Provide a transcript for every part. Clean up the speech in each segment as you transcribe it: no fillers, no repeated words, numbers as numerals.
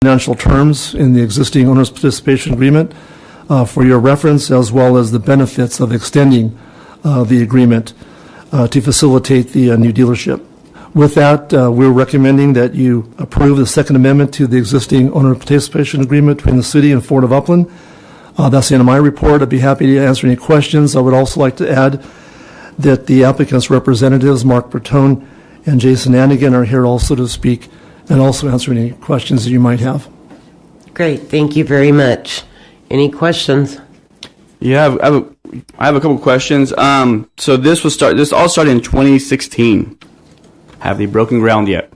financial terms in the existing owner's participation agreement for your reference, as well as the benefits of extending the agreement to facilitate the new dealership. With that, we're recommending that you approve the Second Amendment to the existing owner participation agreement between the city and Ford of Upland. That's the end of my report. I'd be happy to answer any questions. I would also like to add that the applicant's representatives, Mark Bertone and Jason Anigan, are here also to speak and also answer any questions that you might have. Great. Thank you very much. Any questions? Yeah, I have a couple questions. So this all started in 2016. Have they broken ground yet?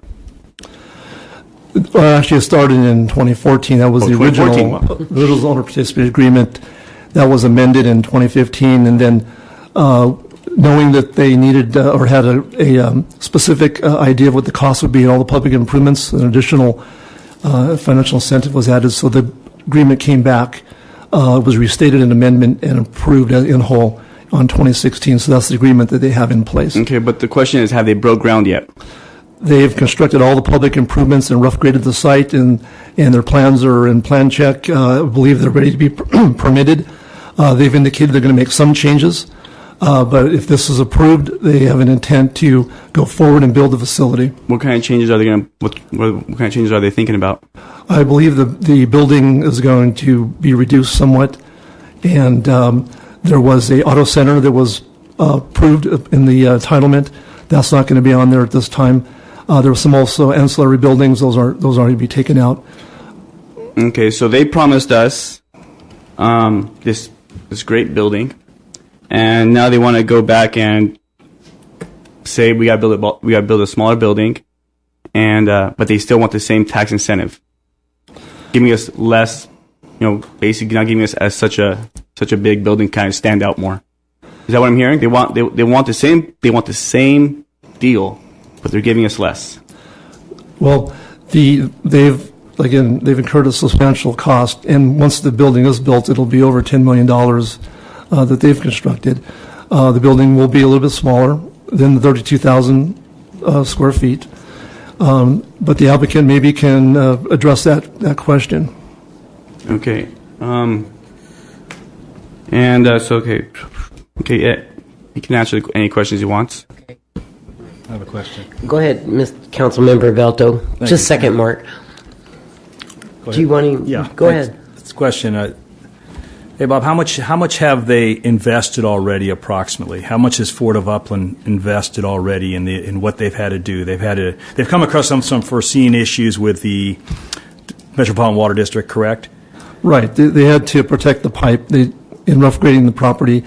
Well, actually, it started in 2014. That was the original owner participation agreement. That was amended in 2015, and then knowing that they needed or had a specific idea of what the cost would be and all the public improvements, an additional financial incentive was added. So the agreement came back, was restated an amendment and approved in whole on 2016. So that's the agreement that they have in place. Okay, but the question is, have they broke ground yet? They've constructed all the public improvements and rough graded the site, and their plans are in plan check. I believe they're ready to be permitted. They've indicated they're going to make some changes, but if this is approved, they have an intent to go forward and build the facility. What kind of changes are they going to? What kind of changes are they thinking about? I believe the building is going to be reduced somewhat, and there was a auto center that was approved in the entitlement. That's not going to be on there at this time. There were some also ancillary buildings. Those are going to be taken out. Okay, so they promised us this great building, and now they want to go back and say we got to build a smaller building, and but they still want the same tax incentive, giving us less, basically not giving us as such a big building kind of stand out more. Is that what I'm hearing? They want the same deal, but they're giving us less. Well, they've incurred a substantial cost, and once the building is built, it'll be over $10 million that they've constructed. The building will be a little bit smaller than the 32,000 square feet, but the applicant maybe can address that question. Okay. Yeah, you can answer any questions you want. Okay. I have a question. Go ahead, Councilmember Velto. Just a second, Mark. Do you want to? Yeah. Go ahead. This question. Hey, Bob, how much have they invested already approximately? How much has Ford of Upland invested already in what they've had to do? They've come across some foreseen issues with the Metropolitan Water District, correct? Right. They had to protect the pipe. In rough grading the property,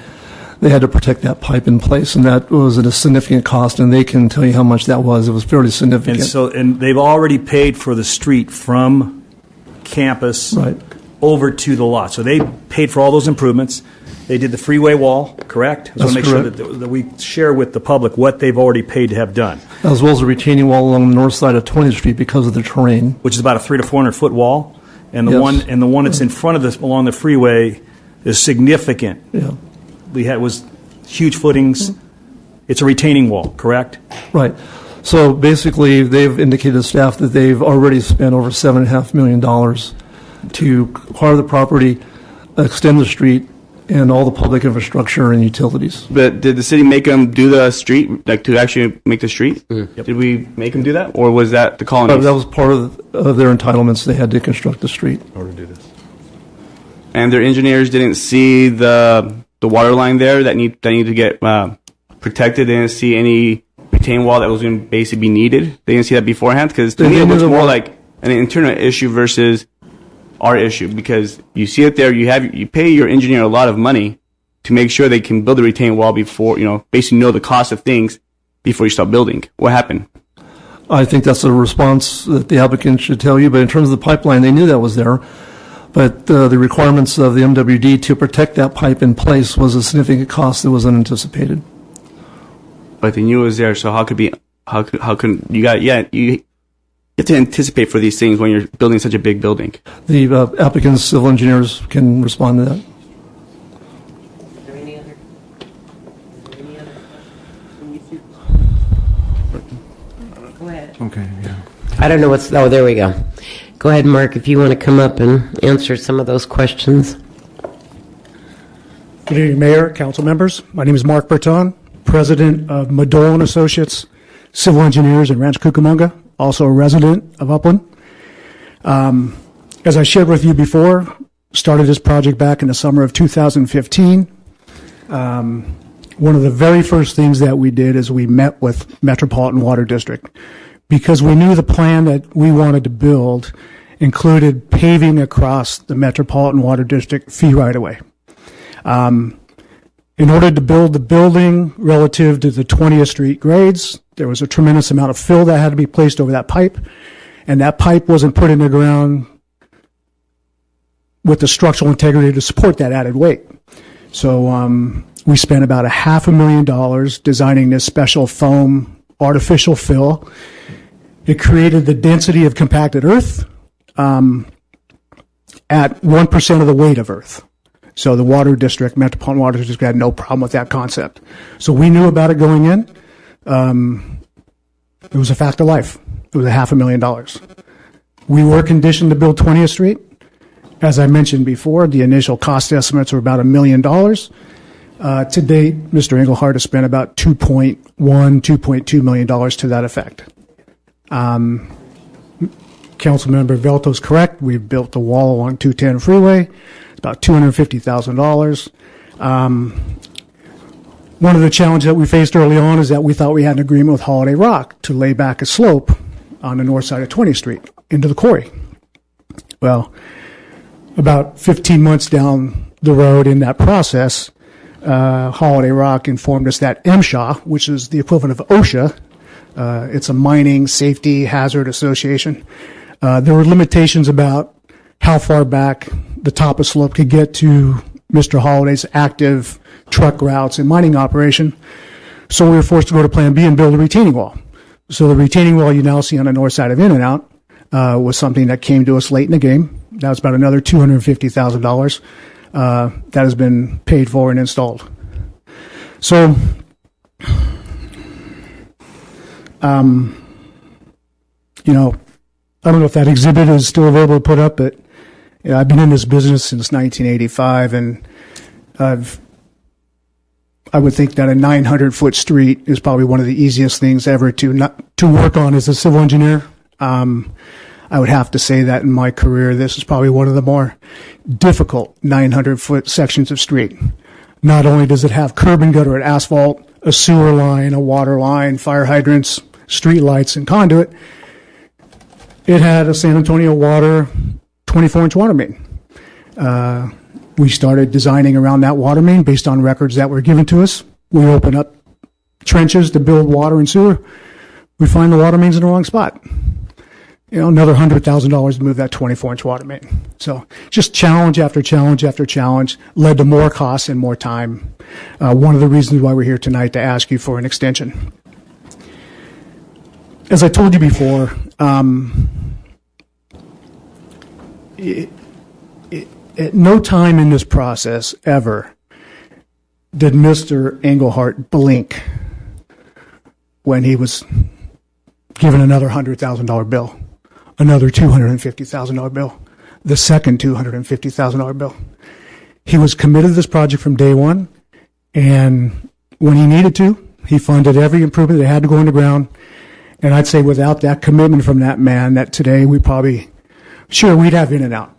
they had to protect that pipe in place, and that was at a significant cost, and they can tell you how much that was. It was fairly significant. And they've already paid for the street from campus over to the lot. So they paid for all those improvements. They did the freeway wall, correct? That's correct. Sure that we share with the public what they've already paid to have done. As well as a retaining wall along the north side of 20th Street because of the terrain. Which is about a 300 to 400 foot wall, and the one that's in front of this along the freeway is significant. Yeah. It was huge footings. It's a retaining wall, correct? Right. So basically, they've indicated to staff that they've already spent over $7.5 million to acquire the property, extend the street, and all the public infrastructure and utilities. But did the city make them do the street, like to actually make the street? Yep. Did we make them do that, or was that the colonies? That was part of their entitlements. They had to construct the street. In order to do this. And their engineers didn't see the water line there that need to get protected. They didn't see any retaining wall that was going to basically be needed. They didn't see that beforehand, because to me it looks more like an internal issue versus our issue, because you see it there. You pay your engineer a lot of money to make sure they can build a retaining wall before, basically know the cost of things before you start building. What happened? I think that's a response that the applicant should tell you. But in terms of the pipeline, they knew that was there. But the requirements of the MWD to protect that pipe in place was a significant cost that was unanticipated. But they knew it was there, so how can you have to anticipate for these things when you're building such a big building? The applicant's civil engineers can respond to that. Is there any other? Go ahead. Okay, yeah. I don't know what's. Oh, there we go. Go ahead, Mark, if you want to come up and answer some of those questions. Good evening, Mayor, council members. My name is Mark Berton, president of Madole and Associates, Civil Engineers in Rancho Cucamonga, also a resident of Upland. As I shared with you before, started this project back in the summer of 2015. One of the very first things that we did is we met with Metropolitan Water District because we knew the plan that we wanted to build included paving across the Metropolitan Water District fee right-of-way. In order to build the building relative to the 20th Street grades, there was a tremendous amount of fill that had to be placed over that pipe, and that pipe wasn't put in the ground with the structural integrity to support that added weight. So we spent about $500,000 designing this special foam artificial fill. It created the density of compacted earth at 1% of the weight of earth. So the water district, Metropolitan Water District, had no problem with that concept. So we knew about it going in. It was a fact of life. It was $500,000. We were conditioned to build 20th Street. As I mentioned before, the initial cost estimates were about $1 million. To date, Mr. Engelhardt has spent about $2.2 million to that effect. Councilmember Velto's correct. We've built the wall along 210 Freeway. It's about $250,000. One of the challenges that we faced early on is that we thought we had an agreement with Holiday Rock to lay back a slope on the north side of 20th Street into the quarry. Well, about 15 months down the road in that process, Holiday Rock informed us that MSHA, which is the equivalent of OSHA, it's a mining safety hazard association, there were limitations about how far back the top of slope could get to Mr. Holiday's active truck routes and mining operation. So we were forced to go to Plan B and build a retaining wall. So the retaining wall you now see on the north side of In-N-Out was something that came to us late in the game. That was about another $250,000 that has been paid for and installed. So, you know, I don't know if that exhibit is still available to put up, but you know, I've been in this business since 1985, and I would think that a 900-foot street is probably one of the easiest things ever to work on as a civil engineer. I would have to say that in my career, this is probably one of the more difficult 900-foot sections of street. Not only does it have curb and gutter and asphalt, a sewer line, a water line, fire hydrants, street lights, and conduit, it had a San Antonio Water 24-inch water main. We started designing around that water main based on records that were given to us. We opened up trenches to build water and sewer. We find the water main's in the wrong spot. You know, another $100,000 to move that 24-inch water main. So just challenge after challenge after challenge led to more costs and more time. One of the reasons why we're here tonight to ask you for an extension. As I told you before, at no time in this process ever did Mr. Engelhardt blink when he was given another $100,000 bill, another $250,000 bill, the second $250,000 bill. He was committed to this project from day one, and when he needed to, he funded every improvement that had to go underground. And I'd say without that commitment from that man, that today we probably, sure, we'd have In-N-Out.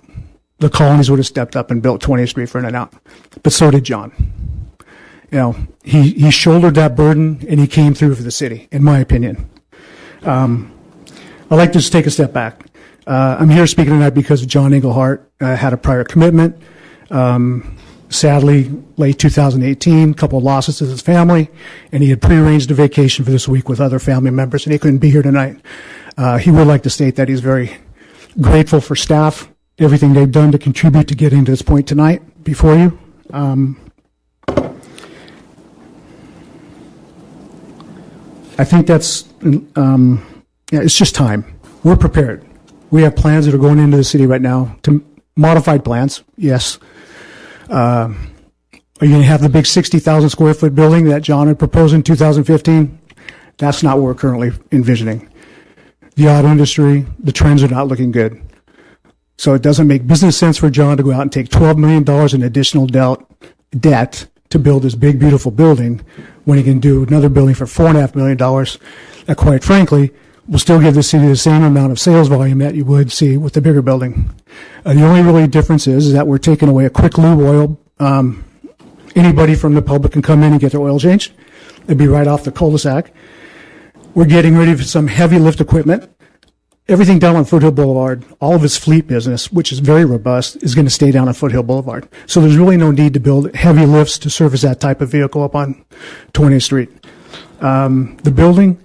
The colonies would have stepped up and built 20th Street for In-N-Out. But so did John. You know, he shouldered that burden, and he came through for the city, in my opinion. I'd like to just take a step back. I'm here speaking tonight because John Engelhardt had a prior commitment. Sadly, late 2018, a couple of losses to his family, and he had prearranged a vacation for this week with other family members, and he couldn't be here tonight. He would like to state that he's very grateful for staff, everything they've done to contribute to getting to this point tonight before you. I think that's, it's just time. We're prepared. We have plans that are going into the city right now, to modified plans, yes. Are you going to have the big 60,000 square foot building that John had proposed in 2015? That's not what we're currently envisioning. The auto industry, the trends are not looking good. So it doesn't make business sense for John to go out and take $12 million in additional debt to build this big, beautiful building when he can do another building for $4.5 million that, quite frankly, will still give the city the same amount of sales volume that you would see with the bigger building. The only really difference is that we're taking away a quick lube oil. Anybody from the public can come in and get their oil changed. It'd be right off the cul-de-sac. We're getting rid of some heavy lift equipment. Everything down on Foothill Boulevard, all of his fleet business, which is very robust, is going to stay down on Foothill Boulevard. So there's really no need to build heavy lifts to service that type of vehicle up on 20th Street. The building,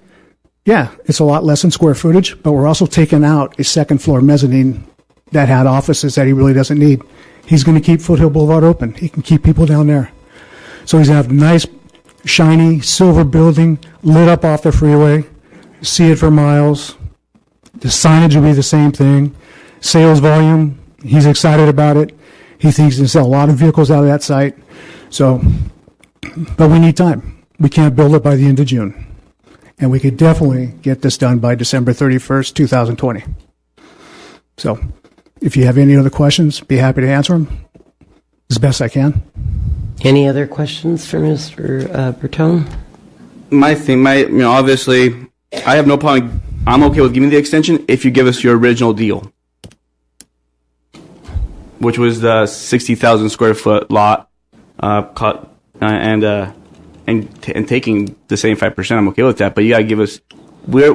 yeah, it's a lot less in square footage, but we're also taking out a second floor mezzanine that had offices that he really doesn't need. He's going to keep Foothill Boulevard open. He can keep people down there. So he's going to have a nice, shiny, silver building lit up off the freeway, see it for miles. The signage will be the same thing. Sales volume, he's excited about it. He thinks he can sell a lot of vehicles out of that site. So, but we need time. We can't build it by the end of June. And we could definitely get this done by December 31st, 2020. So, if you have any other questions, be happy to answer them as best I can. Any other questions for Mr. Bertone? Obviously, I have no problem. I'm okay with giving the extension if you give us your original deal, which was the 60,000 square foot lot, and taking the same 5%. I'm okay with that, but you gotta give us. We're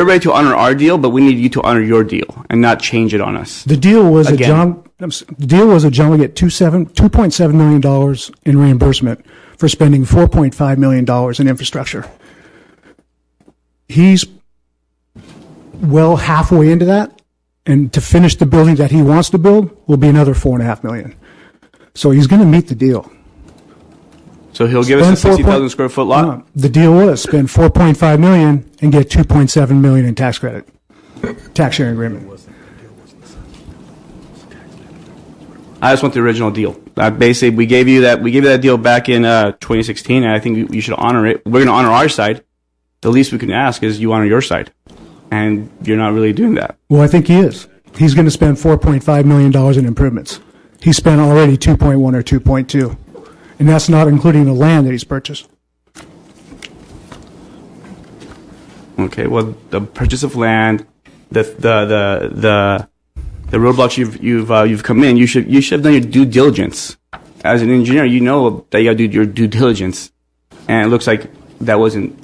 ready to honor our deal, but we need you to honor your deal and not change it on us. The deal was Again. that John would get $2.7 million in reimbursement for spending $4.5 million in infrastructure. He's well halfway into that, and to finish the building that he wants to build will be another $4.5 million. So he's going to meet the deal. So he'll give us a 60,000 square foot lot. No, the deal was spend $4.5 million and get $2.7 million in tax credit, tax sharing agreement. I just want the original deal. Basically, we gave you that deal back in 2016, and I think you should honor it. We're going to honor our side. The least we can ask is you honor your side, and you're not really doing that. Well, I think he is. He's going to spend $4.5 million in improvements. He spent already 2.1 or 2.2, and that's not including the land that he's purchased. Okay. Well, the purchase of land, the roadblocks you've come in, you should have done your due diligence. As an engineer, you know that you got to do your due diligence, and it looks like that wasn't.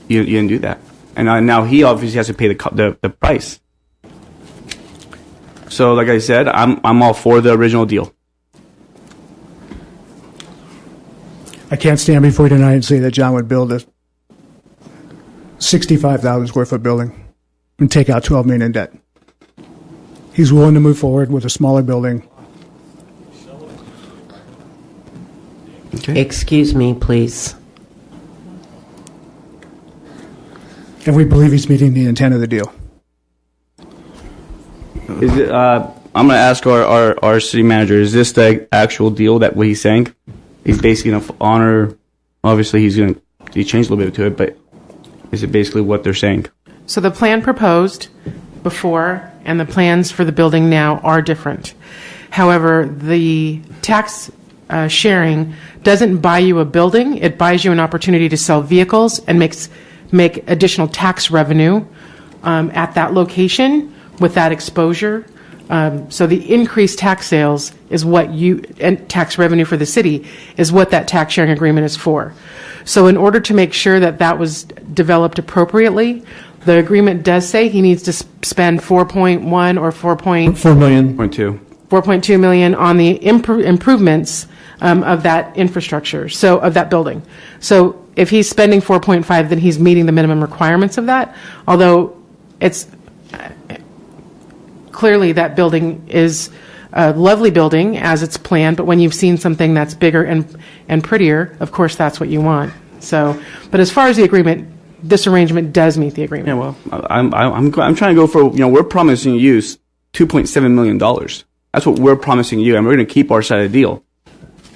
You didn't do that, and now he obviously has to pay the price. So, like I said, I'm all for the original deal. I can't stand before you tonight and say that John would build a 65,000 square foot building and take out $12 million in debt. He's willing to move forward with a smaller building. Okay. Excuse me, please. And we believe he's meeting the intent of the deal. Is it? I'm going to ask our city manager. Is this the actual deal that what he's saying? He's basically going to honor. Obviously, he changed a little bit to it, but is it basically what they're saying? So the plan proposed before and the plans for the building now are different. However, the tax sharing doesn't buy you a building. It buys you an opportunity to sell vehicles and make additional tax revenue at that location with that exposure. So the increased tax sales is and tax revenue for the city is what that tax sharing agreement is for. So in order to make sure that was developed appropriately, the agreement does say he needs to spend 4.1 or 4 million. 4.2 million on the improvements of that infrastructure, so of that building. So if he's spending 4.5, then he's meeting the minimum requirements of that. Although it's clearly that building is a lovely building as it's planned, but when you've seen something that's bigger and prettier, of course that's what you want. So, but as far as the agreement, this arrangement does meet the agreement. Yeah, well, I'm trying to go for, we're promising you $2.7 million. That's what we're promising you, and we're going to keep our side of the deal.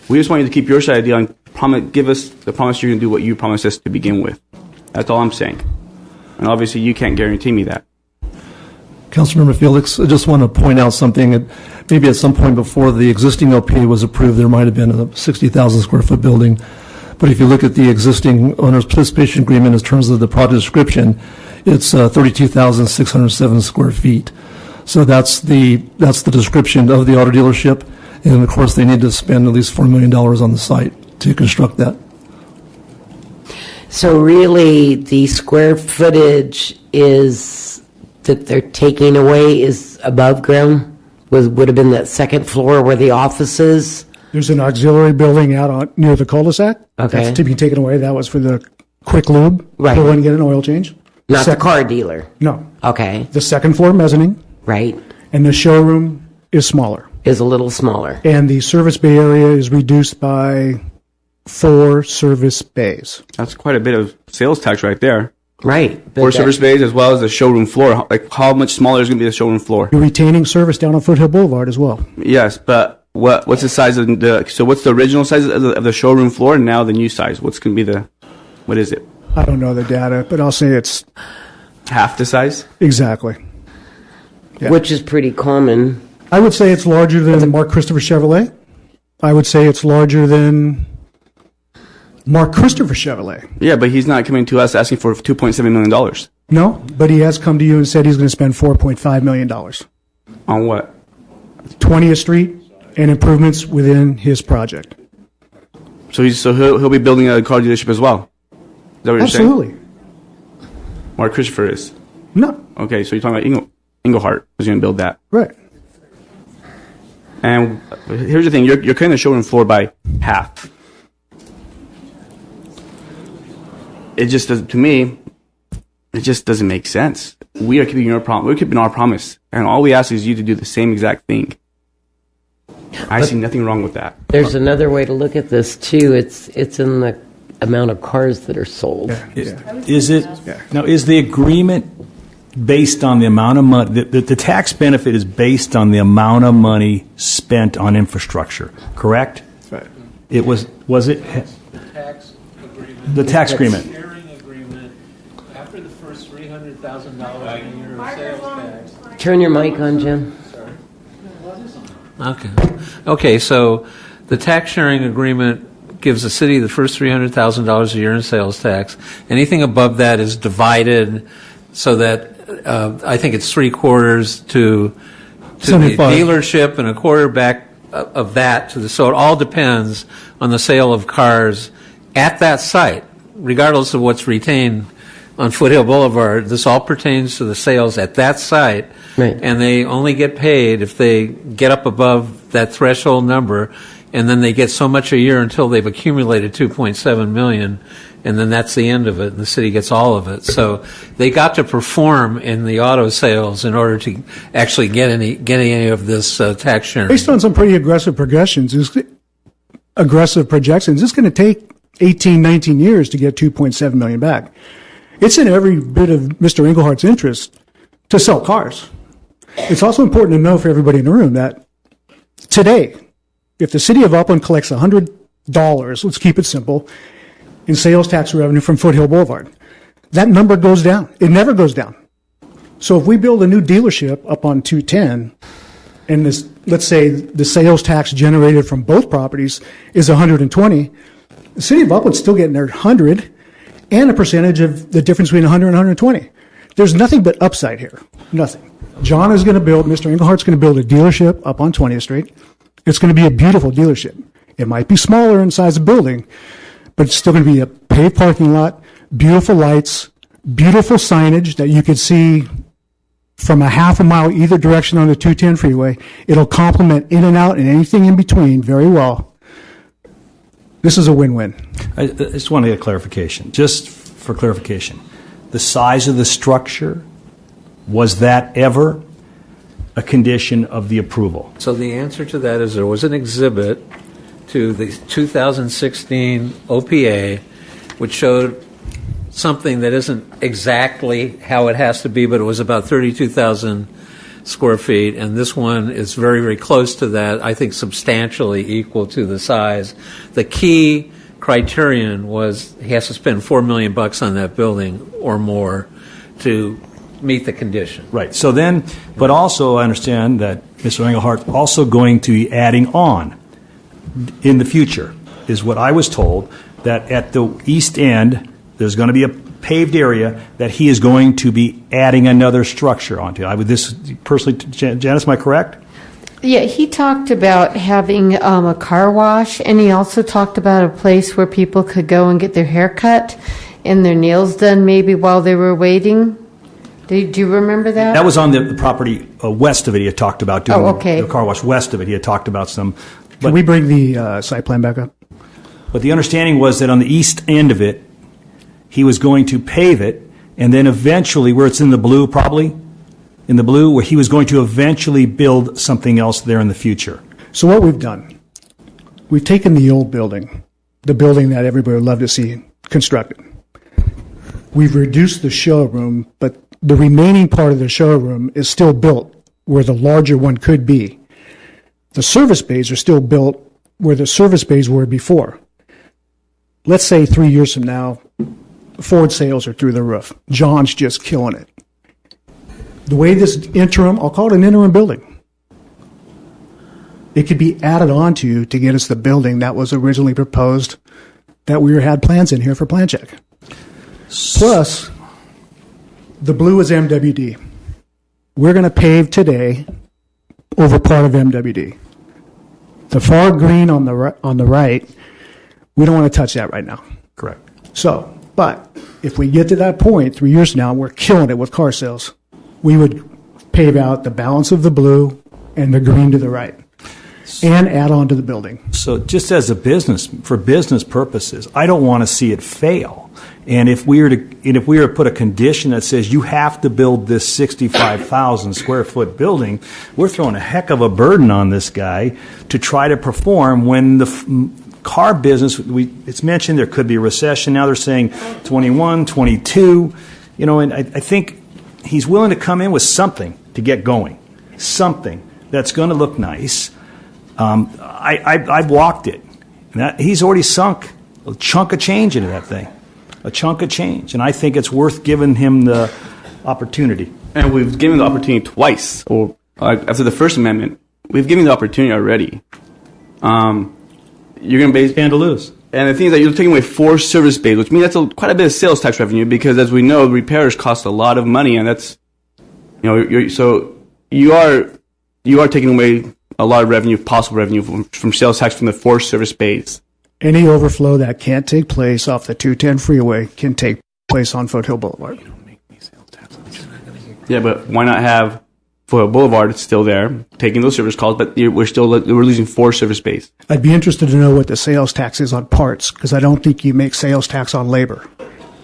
We just want you to keep your side of the deal and give us the promise you're going to do what you promised us to begin with. That's all I'm saying. And obviously, you can't guarantee me that. Councilmember Felix, I just want to point out something. Maybe at some point before the existing OPA was approved, there might have been a 60,000 square foot building. But if you look at the existing owner's participation agreement in terms of the project description, it's 32,607 square feet. So that's the description of the auto dealership. And of course, they need to spend at least $4 million on the site to construct that. So really, the square footage is that they're taking away is above ground? Would have been that second floor where the office is? There's an auxiliary building out near the cul-de-sac. Okay. That's to be taken away. That was for the quick lube. Right. Go in and get an oil change. Not the car dealer? No. Okay, The second floor mezzanine, right. and the showroom is smaller. Is a little smaller. And the service bay area is reduced by 4 service bays. That's quite a bit of sales tax right there. Right. but Four that- service bays as well as the showroom floor. Like, how much smaller is going to be the showroom floor? You're retaining service down on Foothill Boulevard as well. Yes, but what's the size of the? So what's the original size of the showroom floor, and now the new size? What's going to be the? What is it? I don't know the data, but I'll say it's Half the size? exactly. Yeah. Which is pretty common. I would say it's larger than Mark Christopher Chevrolet. I would say it's larger than Mark Christopher Chevrolet. Yeah, but he's not coming to us asking for $2.7 million. No, but he has come to you and said he's going to spend $4.5 million. On what? 20th Street and improvements within his project. So he'll be building a car dealership as well. Is that what you're saying? Absolutely. Mark Christopher is. No, Okay, so you're talking about Englehart is going to build that. right. And here's the thing: you're cutting the showroom floor by half. It just does to me. It just doesn't make sense. We are keeping We're keeping our promise, and all we ask is you to do the same exact thing. I see nothing wrong with that. There's another way to look at this, too. It's in the amount of cars that are sold. Is it, now, is the agreement based on the amount of money, the tax benefit is based on the amount of money spent on infrastructure, correct? Right. It was it? The tax agreement. Sharing agreement, after the first $300,000 a year of sales tax. Turn your mic on, Jim. Okay, so the tax sharing agreement gives the city the first $300,000 a year in sales tax. Anything above that is divided so that I think it's 3/4 to the 75. dealership and a quarter back of that to the. So it all depends on the sale of cars at that site, regardless of what's retained on Foothill Boulevard. This all pertains to the sales at that site. Right. And they only get paid if they get up above that threshold number, and then they get so much a year until they've accumulated $2.7 million, and then that's the end of it, and the city gets all of it. So they got to perform in the auto sales in order to actually get any of this tax sharing. Based on some pretty aggressive projections, it's going to take 18, 19 years to get 2.7 million back. It's in every bit of Mr. Englehart's interest to sell cars. It's also important to know for everybody in the room that today, if the city of Upland collects $100, let's keep it simple, in sales tax revenue from Foothill Boulevard, that number goes down. It never goes down. So if we build a new dealership up on 210, and this, let's say the sales tax generated from both properties is 120, the city of Upland's still getting their 100 and a percentage of the difference between 100 and 120. There's nothing but upside here. Nothing. John is going to build, Mr. Englehart's going to build a dealership up on 20th Street. It's going to be a beautiful dealership. It might be smaller in size of building, but it's still going to be a paved parking lot, beautiful lights, beautiful signage that you could see from a half a mile either direction on the 210 freeway. It'll complement in and out and anything in between very well. This is a win-win. I just want to get clarification. Just for clarification, the size of the structure, was that ever a condition of the approval? So the answer to that is there was an exhibit to the 2016 OPA which showed something that isn't exactly how it has to be, but it was about 32,000 square feet, and this one is very, very close to that, I think substantially equal to the size. The key criterion was he has to spend $4 million on that building or more to meet the condition. Right. So then, but also I understand that Mr. Engelhardt also going to be adding on in the future, is what I was told, that at the east end, there's going to be a paved area that he is going to be adding another structure onto. I would this personally, Janice, am I correct? Yeah, he talked about having a car wash, and he also talked about a place where people could go and get their hair cut and their nails done maybe while they were waiting. Do you remember that? That was on the property west of it. He had talked about doing okay. the car wash west of it. He had talked about some. Can we bring the site plan back up? But the understanding was that on the east end of it, he was going to pave it, and then eventually, where it's in the blue probably, in the blue, where he was going to eventually build something else there in the future. So what we've done, we've taken the old building, the building that everybody would love to see constructed. We've reduced the showroom, but the remaining part of the showroom is still built where the larger one could be. The service bays are still built where the service bays were before. Let's say 3 years from now, Ford sales are through the roof. John's just killing it. The way this interim, I'll call it an interim building, it could be added on to get us the building that was originally proposed, that we had plans in here for plan check. Plus, the blue is MWD. We're going to pave today over part of MWD. The far green on the right, we don't want to touch that right now. Correct. So, but if we get to that point 3 years from now, we're killing it with car sales, we would pave out the balance of the blue and the green to the right and add on to the building. So just as a business, for business purposes, I don't want to see it fail. And if we were to put a condition that says you have to build this 65,000 square foot building, we're throwing a heck of a burden on this guy to try to perform when the car business, it's mentioned there could be a recession. Now they're saying 21, 22, and I think he's willing to come in with something to get going, something that's going to look nice. I've walked it. And he's already sunk a chunk of change into that thing, a chunk of change. And I think it's worth giving him the opportunity. And we've given the opportunity twice, or after the First Amendment, we've given the opportunity already. You're going to stand to lose. And the thing is that you're taking away 4 service bays, which means that's quite a bit of sales tax revenue, because as we know, repairs cost a lot of money, and that's, so you are taking away a lot of revenue, possible revenue from sales tax from the 4 service bays. Any overflow that can't take place off the 210 freeway can take place on Foothill Boulevard. Yeah, but why not have Foothill Boulevard still there, taking those service calls, but we're losing 4 service bays. I'd be interested to know what the sales tax is on parts, because I don't think you make sales tax on labor.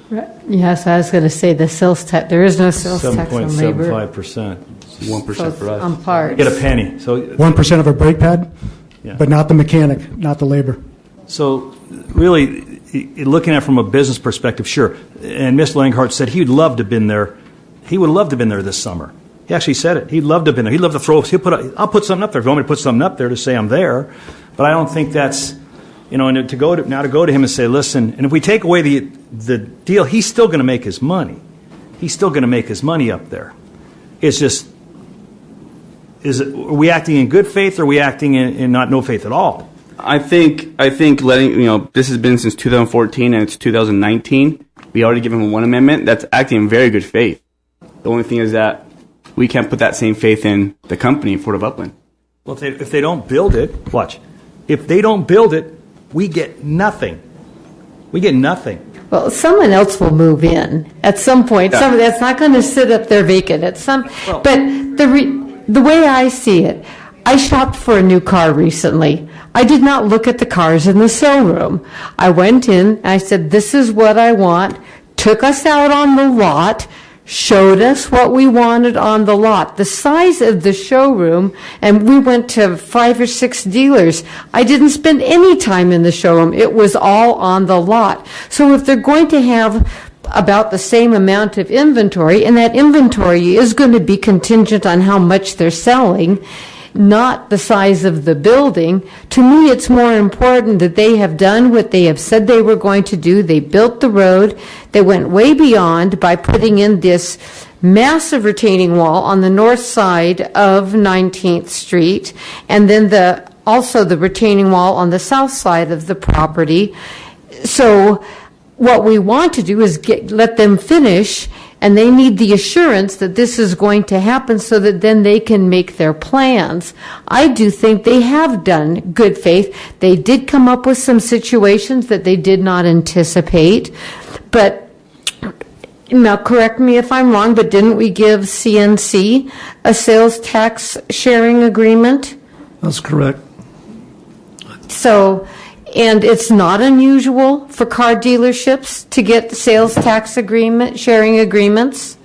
Right. Yes, I was going to say the sales tax. There is no sales tax on labor. 7.75%. 1% for us. On parts. Get a penny. So 1% of a brake pad, Yeah. but not the mechanic, not the labor. So really, looking at it from a business perspective, sure. And Mr. Langhart said he'd love to have been there. He would love to have been there this summer. He actually said it. He'd love to have been there. He'd love to throw. I'll put something up there. If you want me to put something up there to say I'm there, but I don't think that's, and to go to him and say, listen. And if we take away the deal, he's still going to make his money. He's still going to make his money up there. It's just, are we acting in good faith, or are we acting in not no faith at all? I think letting, this has been since 2014 and it's 2019. We already given him one amendment. That's acting in very good faith. The only thing is that we can't put that same faith in the company, Ford of Upland. Well, if they don't build it, watch. If they don't build it, we get nothing. We get nothing. Well, someone else will move in at some point. Yeah. Somebody that's not going to sit up there vacant at some. Well, but the way I see it, I shopped for a new car recently. I did not look at the cars in the showroom. I went in, I said, this is what I want, took us out on the lot, showed us what we wanted on the lot. The size of the showroom, and we went to 5 or 6 dealers. I didn't spend any time in the showroom. It was all on the lot. So if they're going to have about the same amount of inventory, and that inventory is going to be contingent on how much they're selling, not the size of the building. To me, it's more important that they have done what they have said they were going to do. They built the road. They went way beyond by putting in this massive retaining wall on the north side of 19th Street, and then also the retaining wall on the south side of the property. So what we want to do is let them finish, and they need the assurance that this is going to happen so that then they can make their plans. I do think they have done good faith. They did come up with some situations that they did not anticipate, but now correct me if I'm wrong, but didn't we give CNC a sales tax sharing agreement? That's correct. So, and it's not unusual for car dealerships to get sales tax sharing agreements?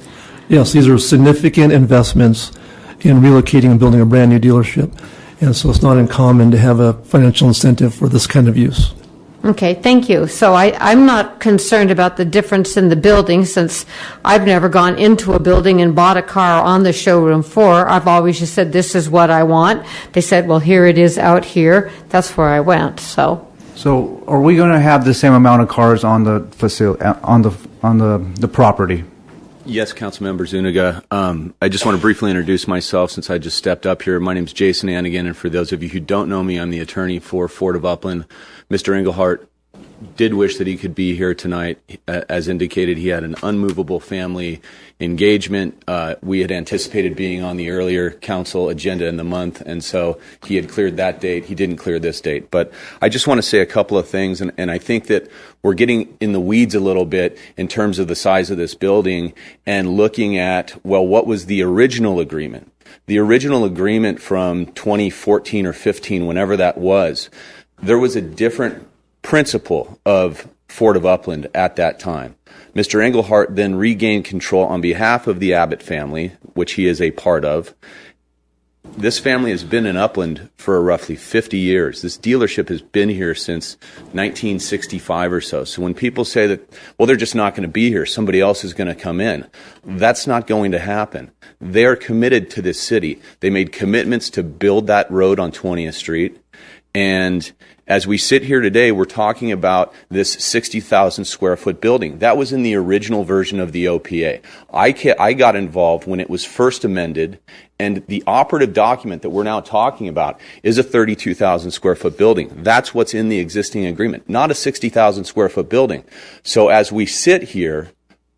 Yes, these are significant investments in relocating and building a brand new dealership. And so it's not uncommon to have a financial incentive for this kind of use. Okay, thank you. So I'm not concerned about the difference in the building, since I've never gone into a building and bought a car on the showroom floor. I've always just said, this is what I want. They said, well, here it is out here. That's where I went, so. So are we going to have the same amount of cars on the facility, on the property? Yes, Councilmember Zuniga. I just want to briefly introduce myself since I just stepped up here. My name is Jason Annigan, and for those of you who don't know me, I'm the attorney for Ford of Upland. Mr. Engelhardt did wish that he could be here tonight. As indicated, he had an unmovable family engagement. We had anticipated being on the earlier council agenda in the month, and so he had cleared that date. He didn't clear this date. But I just want to say a couple of things, and I think that we're getting in the weeds a little bit in terms of the size of this building and looking at, well, what was the original agreement? The original agreement from 2014 or 15, whenever that was, there was a different principle of Ford of Upland at that time. Mr. Engelhardt then regained control on behalf of the Abbott family, which he is a part of. This family has been in Upland for roughly 50 years. This dealership has been here since 1965 or so. So when people say that, well, they're just not going to be here, somebody else is going to come in, that's not going to happen. They are committed to this city. They made commitments to build that road on 20th Street. And as we sit here today, we're talking about this 60,000 square foot building. That was in the original version of the OPA. I got involved when it was first amended, and the operative document that we're now talking about is a 32,000 square foot building. That's what's in the existing agreement, not a 60,000 square foot building. So as we sit here,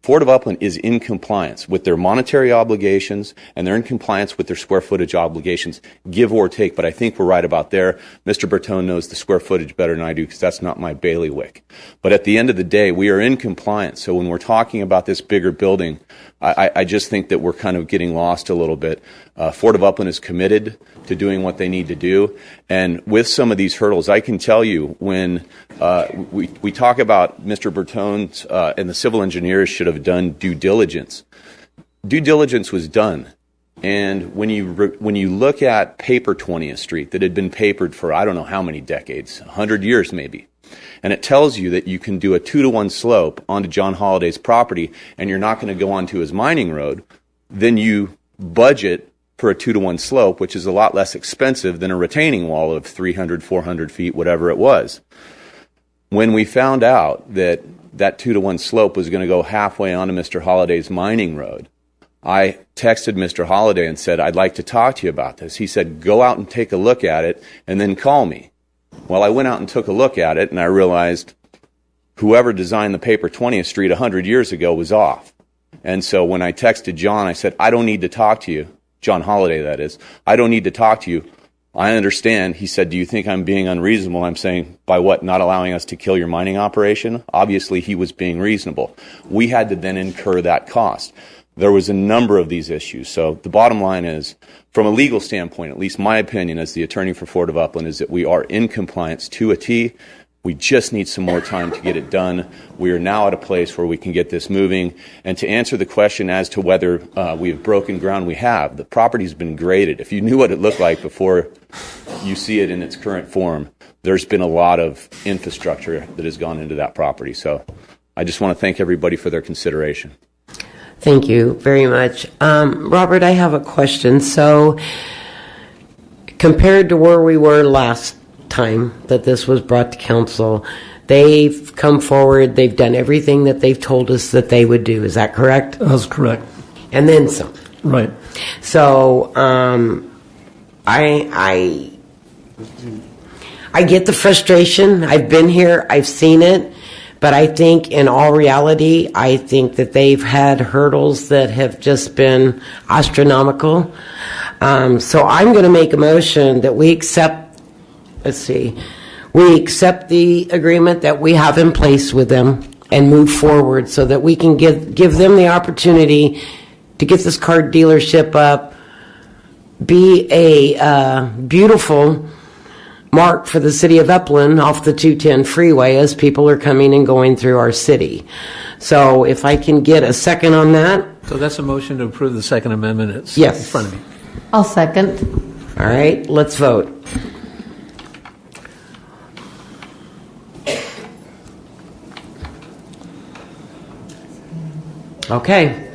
Ford of Upland is in compliance with their monetary obligations, and they're in compliance with their square footage obligations, give or take. But I think we're right about there. Mr. Bertone knows the square footage better than I do because that's not my bailiwick. But at the end of the day, we are in compliance. So when we're talking about this bigger building, I just think that we're kind of getting lost a little bit. Ford of Upland is committed to doing what they need to do. And with some of these hurdles, I can tell you when we talk about Mr. Bertone's and the civil engineers should have done due diligence. Due diligence was done. And when you look at paper 20th Street that had been papered for I don't know how many decades, 100 years maybe, and it tells you that you can do a 2-to-1 slope onto John Holliday's property and you're not going to go onto his mining road, then you budget for a 2-to-1 slope, which is a lot less expensive than a retaining wall of 300, 400 feet, whatever it was. When we found out that that 2-to-1 slope was going to go halfway onto Mr. Holliday's mining road, I texted Mr. Holliday and said, I'd like to talk to you about this. He said, go out and take a look at it and then call me. Well, I went out and took a look at it, and I realized whoever designed the paper 20th Street 100 years ago was off. And so when I texted John, I said, I don't need to talk to you. John Holliday, that is. I don't need to talk to you. I understand. He said, do you think I'm being unreasonable? I'm saying, by what, not allowing us to kill your mining operation? Obviously, he was being reasonable. We had to then incur that cost. There was a number of these issues. So the bottom line is, from a legal standpoint, at least my opinion as the attorney for Ford of Upland, is that we are in compliance to a T. We just need some more time to get it done. We are now at a place where we can get this moving. And to answer the question as to whether we have broken ground, we have. The property's been graded. If you knew what it looked like before you see it in its current form, there's been a lot of infrastructure that has gone into that property. So I just want to thank everybody for their consideration. Thank you very much. Robert, I have a question. So, compared to where we were last time that this was brought to council, they've come forward, they've done everything that they've told us that they would do. Is that correct? That's correct. and then some. Right. So I get the frustration. I've been here. I've seen it. But I think in all reality, I think that they've had hurdles that have just been astronomical. So I'm going to make a motion that we accept, we accept the agreement that we have in place with them and move forward so that we can give them the opportunity to get this car dealership up, be a beautiful mark for the city of Upland off the 210 freeway as people are coming and going through our city. So if I can get a second on that. So that's a motion to approve the Second Amendment. It's Yes. in front of me. I'll second. All right, let's vote. Okay.